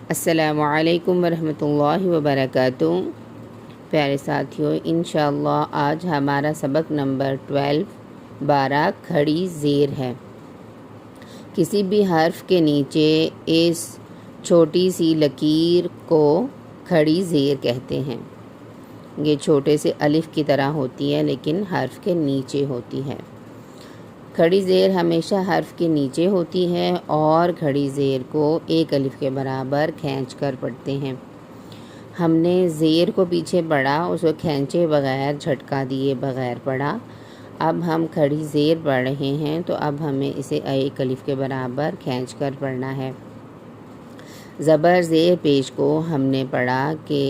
السلام علیکم ورحمۃ اللہ وبرکاتہ۔ پیارے ساتھیوں، انشاءاللہ آج ہمارا سبق نمبر 12 کھڑی زیر ہے۔ کسی بھی حرف کے نیچے اس چھوٹی سی لکیر کو کھڑی زیر کہتے ہیں۔ یہ چھوٹے سے الف کی طرح ہوتی ہے لیکن حرف کے نیچے ہوتی ہے۔ کھڑی زیر ہمیشہ حرف کے نیچے ہوتی ہے اور کھڑی زیر کو ایک الف کے برابر کھینچ کر پڑھتے ہیں۔ ہم نے زیر کو پیچھے پڑھا، اس کو کھینچے بغیر، جھٹکا دیے بغیر پڑھا۔ اب ہم کھڑی زیر پڑھ رہے ہیں تو اب ہمیں اسے ایک الف کے برابر کھینچ کر پڑھنا ہے۔ زبر زیر پیش کو ہم نے پڑھا کہ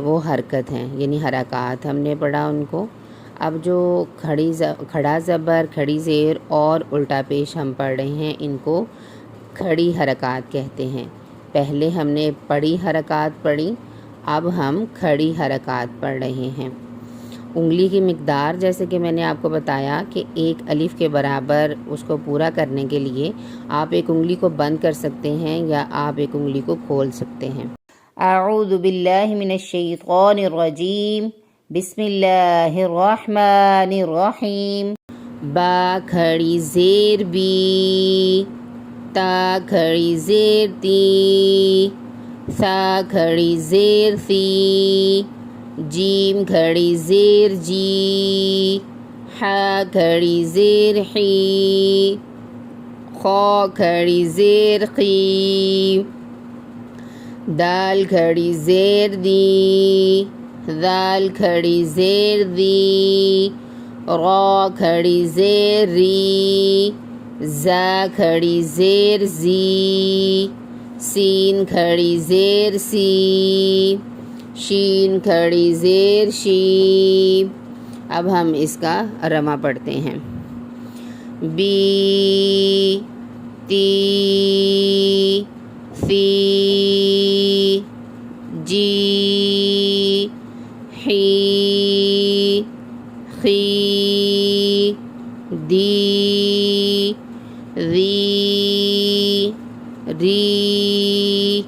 وہ حرکت ہیں، یعنی حرکات ہم نے پڑھا ان کو۔ اب جو کھڑا زبر، کھڑی زیر اور الٹا پیش ہم پڑھ رہے ہیں، ان کو کھڑی حرکات کہتے ہیں۔ پہلے ہم نے پڑھی حرکات پڑھی، اب ہم کھڑی حرکات پڑھ رہے ہیں۔ انگلی کی مقدار جیسے کہ میں نے آپ کو بتایا کہ ایک الف کے برابر اس کو پورا کرنے کے لیے آپ ایک انگلی کو بند کر سکتے ہیں یا آپ ایک انگلی کو کھول سکتے ہیں۔ اعوذ باللہ من الشیطان الرجیم، بسم اللہ الرحمن الرحیم۔ با کھڑی زیر بی، تا کھڑی زیر تی، ثا کھڑی زیر ثی، جیم کھڑی زیر جی، حا کھڑی زیر حی، خا کھڑی زیر خی، دال کھڑی زیر دی، ذال کھڑی زیر دی، را کھڑی زیر ری، زا کھڑی زیر زی، سین کھڑی زیر سی، شین کھڑی زیر شی۔ اب ہم اس کا رمہ پڑھتے ہیں۔ بی، تی، ثی، جی، حی، خی، دی، ذی، ری،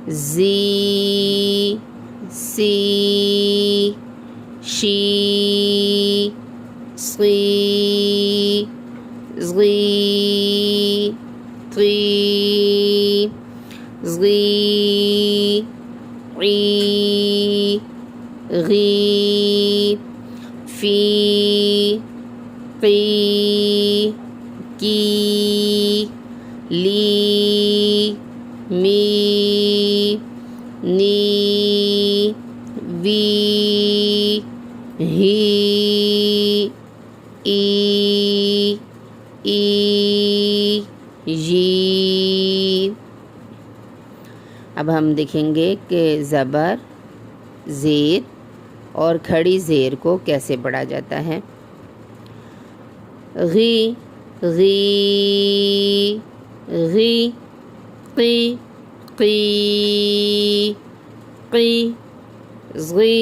زی، سی، شی، صی، ضی، طی، ضی، عی، غی، فی، قی، کی، لی، می، نی، وی، ہی، ای، جی۔ اب ہم دیکھیں گے کہ زبر زیر اور کھڑی زیر کو کیسے پڑھا جاتا ہے۔ غی، غی، غی، قی، قی، قی، ضی،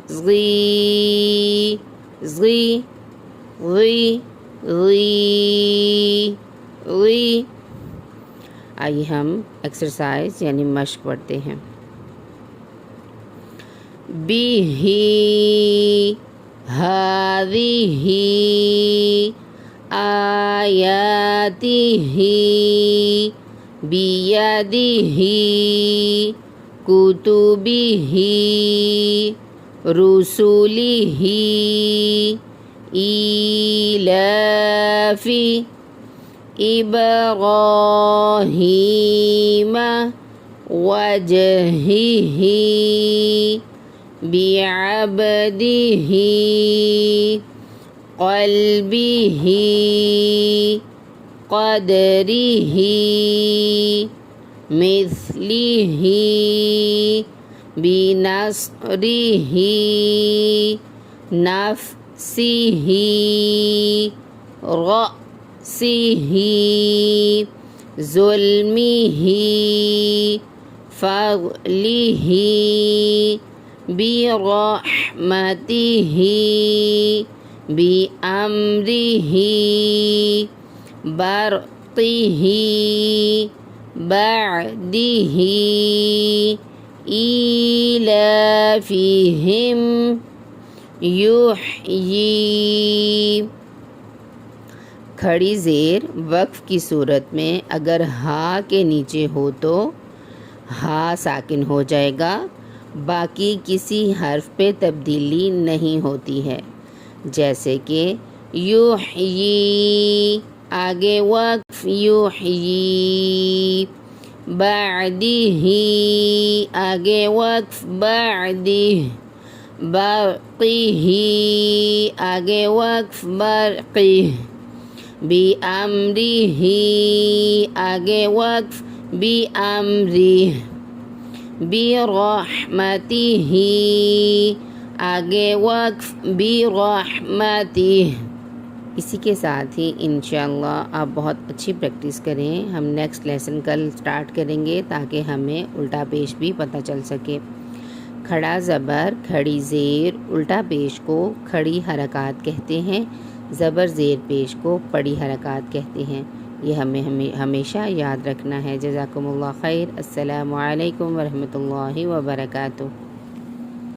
ضی، ضی، غی، غی، غی۔ آئیے ہم ایکسرسائز یعنی مشق پڑھتے ہیں۔ بیہی، ہذیہ، آیاتہ، بیدہ، کتبہ، رسلہ، ایلاف، ابراہیم، وجہہ، بعبدہ، قلبہ، قدرہ، مثلہ، بنصرہ، نفسہ، رأسہ، ظلمہ، فضلہ، برحمتہ، بأمره برقه بعده إيلافهم يحيي۔ کھڑی زیر وقف کی صورت میں اگر ہا کے نیچے ہو تو ہا ساکن ہو جائے گا، باقی کسی حرف پہ تبدیلی نہیں ہوتی ہے، جیسے کہ یحیی، آگے وقف یحیی، بعدہ، آگے وقف بعدہ، برقہ، آگے وقف برقہ، بِأَمْرِهِ، آگے وقف بِأَمْرِهِ، بِرَحْمَتِهِ، آگے وقف بِرَحْمَتِهِ۔ اسی کے ساتھ ہی انشاءاللہ آپ بہت اچھی پریکٹس کریں۔ ہم نیکسٹ لیسن کل سٹارٹ کریں گے تاکہ ہمیں الٹا پیش بھی پتہ چل سکے۔ کھڑا زبر، کھڑی زیر، الٹا پیش کو کھڑی حرکات کہتے ہیں، زبر زیر پیش کو پڑی حرکات کہتے ہیں۔ یہ ہمیں ہمیشہ یاد رکھنا ہے۔ جزاکم اللہ خیر۔ السلام علیکم ورحمۃ اللہ وبرکاتہ۔